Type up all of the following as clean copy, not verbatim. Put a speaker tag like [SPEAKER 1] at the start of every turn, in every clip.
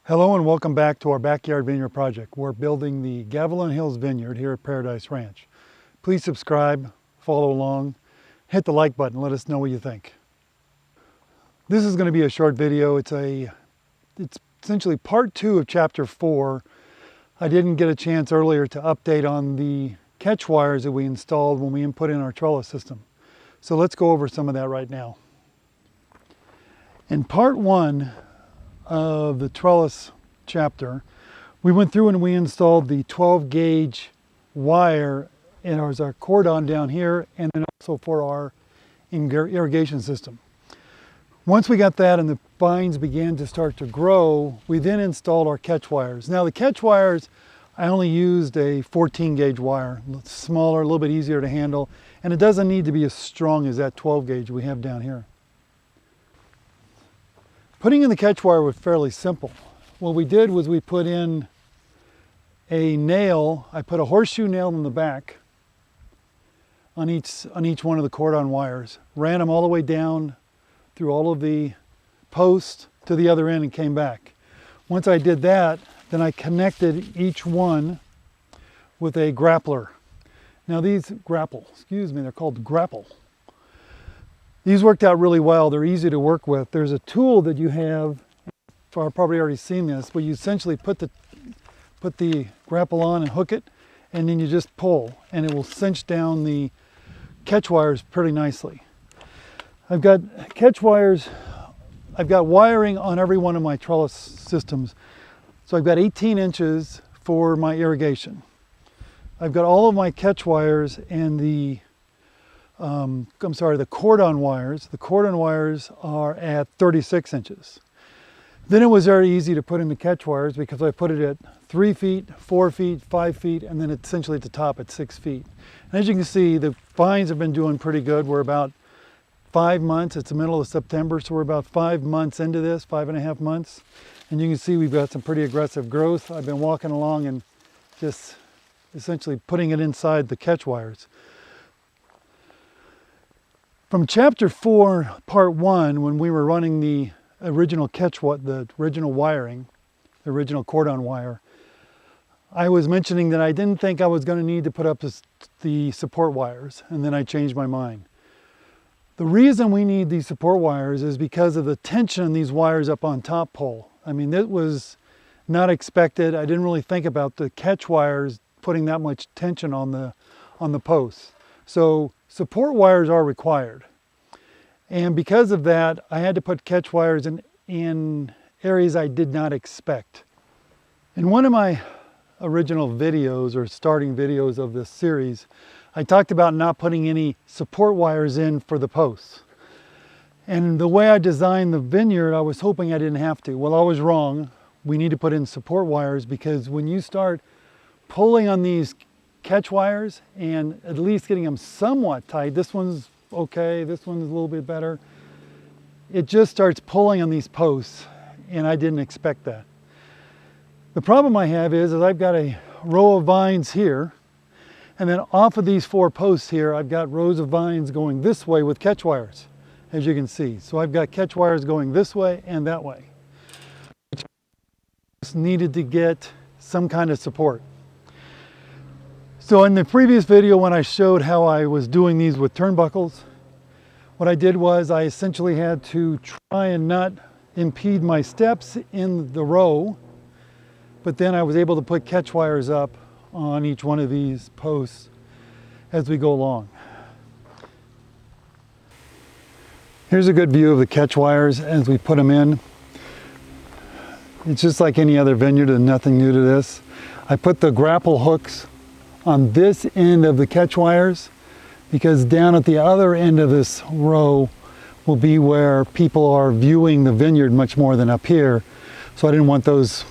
[SPEAKER 1] Hello and welcome back to our Backyard Vineyard Project. We're building the Gavilan Hills Vineyard here at Paradise Ranch. Please subscribe, follow along, hit the like button, let us know what you think. This is going to be a short video. It's essentially part 2 of chapter 4. I didn't get a chance earlier to update on the catch wires that we installed when we put in our trellis system. So let's go over some of that right now. In part 1 of the trellis chapter, we went through and we installed the 12 gauge wire in our cordon down here, and then also for our irrigation system. Once we got that and the vines began to start to grow, we then installed our catch wires. Now the catch wires, I only used a 14 gauge wire, smaller, a little bit easier to handle, and it doesn't need to be as strong as that 12 gauge we have down here. Putting in the catch wire was fairly simple. What we did was we put in a nail. I put a horseshoe nail in the back on each one of the cordon wires, ran them all the way down through all of the posts to the other end and came back. Once I did that, then I connected each one with a grappler. Now these they're called Grape. These worked out really well. They're easy to work with. There's a tool that you have, I've probably already seen this, but you essentially put the grapple on and hook it, and then you just pull, and it will cinch down the catch wires pretty nicely. I've got catch wires, I've got wiring on every one of my trellis systems. So I've got 18 inches for my irrigation. I've got all of my catch wires and the cordon wires. The cordon wires are at 36 inches. Then it was very easy to put in the catch wires because I put it at 3 feet, 4 feet, 5 feet, and then essentially at the top at 6 feet. And as you can see, the vines have been doing pretty good. We're about 5 months, it's the middle of September, so we're about 5 months into this, 5.5 months. And you can see we've got some pretty aggressive growth. I've been walking along and just essentially putting it inside the catch wires. From chapter 4, part 1, when we were running the original wiring, the original cordon wire, I was mentioning that I didn't think I was going to need to put up the support wires, and then I changed my mind. The reason we need these support wires is because of the tension in these wires up on top pole. I mean, it was not expected. I didn't really think about the catch wires putting that much tension on the posts. So support wires are required. And because of that, I had to put catch wires in areas I did not expect. In one of my original videos, or starting videos of this series, I talked about not putting any support wires in for the posts. And the way I designed the vineyard, I was hoping I didn't have to. Well, I was wrong. We need to put in support wires because when you start pulling on these catch wires and at least getting them somewhat tight, this one's okay, this one's a little bit better, it just starts pulling on these posts, and I didn't expect that. The problem I have is I've got a row of vines here, and then off of these 4 posts here, I've got rows of vines going this way with catch wires, as you can see. So I've got catch wires going this way and that way. Just needed to get some kind of support. So in the previous video when I showed how I was doing these with turnbuckles, what I did was I essentially had to try and not impede my steps in the row, but then I was able to put catch wires up on each one of these posts as we go along. Here's a good view of the catch wires as we put them in. It's just like any other vineyard and nothing new to this. I put the grapple hooks on this end of the catch wires because down at the other end of this row will be where people are viewing the vineyard much more than up here. So I didn't want those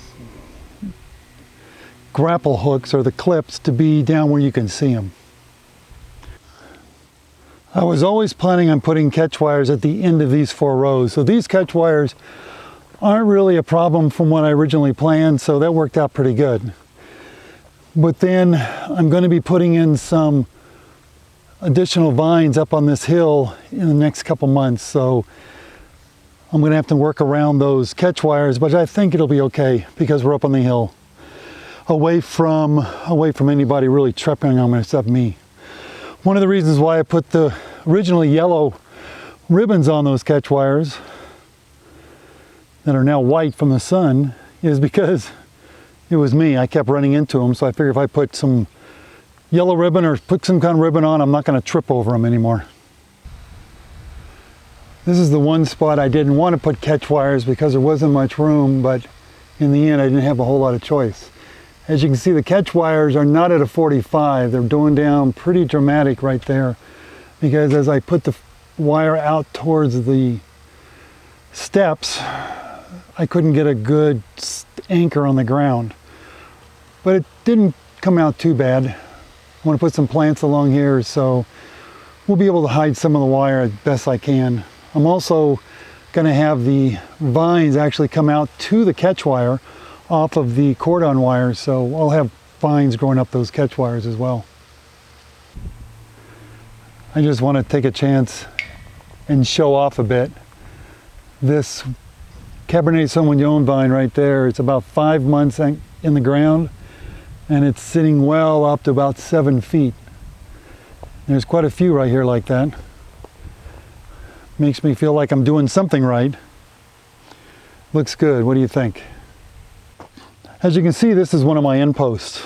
[SPEAKER 1] grapple hooks or the clips to be down where you can see them. I was always planning on putting catch wires at the end of these 4 rows. So these catch wires aren't really a problem from what I originally planned, so that worked out pretty good. But then I'm going to be putting in some additional vines up on this hill in the next couple months. So I'm going to have to work around those catch wires, but I think it'll be okay because we're up on the hill, away from anybody really tripping on me except me. One of the reasons why I put the originally yellow ribbons on those catch wires that are now white from the sun is because it was me. I kept running into them, so I figured if I put some yellow ribbon or put some kind of ribbon on, I'm not going to trip over them anymore. This is the one spot I didn't want to put catch wires because there wasn't much room, but in the end I didn't have a whole lot of choice. As you can see, the catch wires are not at a 45. They're going down pretty dramatic right there, because as I put the wire out towards the steps, I couldn't get a good anchor on the ground. But it didn't come out too bad. I want to put some plants along here, so we'll be able to hide some of the wire as best I can. I'm also going to have the vines actually come out to the catch wire off of the cordon wires, so I'll have vines growing up those catch wires as well. I just want to take a chance and show off a bit. This Cabernet Sauvignon vine right there, it's about 5 months in the ground, and it's sitting well up to about 7 feet. There's quite a few right here like that. Makes me feel like I'm doing something right. Looks good. What do you think? As you can see, this is one of my end posts.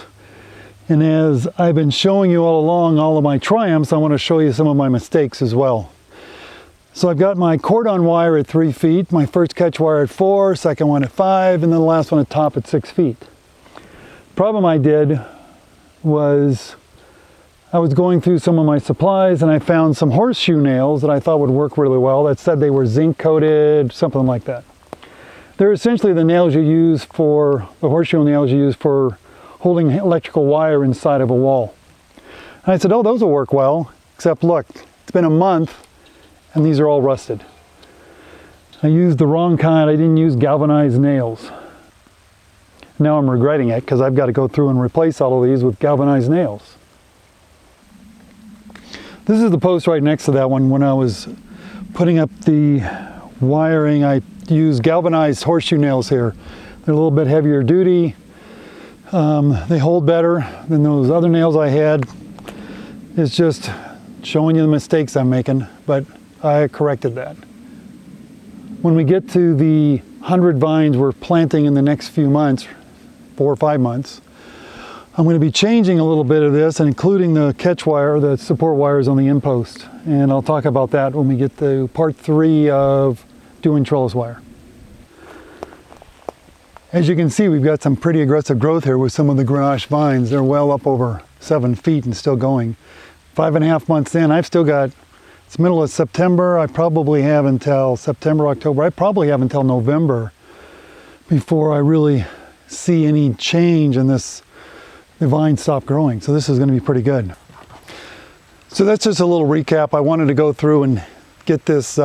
[SPEAKER 1] And as I've been showing you all along all of my triumphs, I want to show you some of my mistakes as well. So I've got my cordon wire at 3 feet, my first catch wire at 4, second one at 5, and then the last one at top at 6 feet. Problem I did was I was going through some of my supplies and I found some horseshoe nails that I thought would work really well that said they were zinc coated, something like that. They're essentially the nails you use for, the horseshoe nails you use for holding electrical wire inside of a wall. And I said, oh, those will work well, except look, it's been a month and these are all rusted. I used the wrong kind. I didn't use galvanized nails. Now I'm regretting it because I've got to go through and replace all of these with galvanized nails. This is the post right next to that one. When I was putting up the wiring, I used galvanized horseshoe nails here. They're a little bit heavier duty. They hold better than those other nails I had. It's just showing you the mistakes I'm making, but I corrected that. When we get to the 100 vines we're planting in the next few months, 4 or 5 months, I'm going to be changing a little bit of this and including the catch wire, the support wires on the end post. And I'll talk about that when we get to part 3 of doing trellis wire. As you can see, we've got some pretty aggressive growth here with some of the Grenache vines. They're well up over 7 feet and still going. 5.5 months in, I've still got, it's middle of September. I probably have until September, October. I probably have until November before I really see any change in this. The vines stop growing, so this is going to be pretty good. So that's just a little recap. I wanted to go through and get this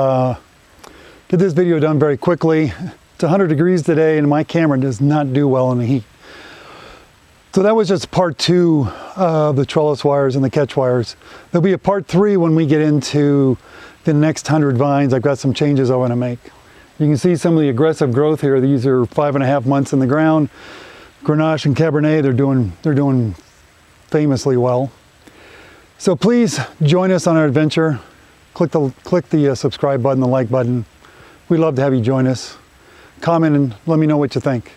[SPEAKER 1] video done very quickly. It's 100 degrees today, and my camera does not do well in the heat. So that was just part 2 of the trellis wires and the catch wires. There'll be a part 3 when we get into the next 100 vines. I've got some changes I want to make. You can see some of the aggressive growth here. These are 5.5 months in the ground. Grenache and Cabernet, they're doing famously well. So please join us on our adventure. Click the subscribe button, the like button. We'd love to have you join us. Comment and let me know what you think.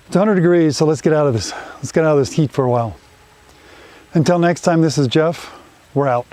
[SPEAKER 1] It's 100 degrees, so let's get out of this. Let's get out of this heat for a while. Until next time, this is Jeff. We're out.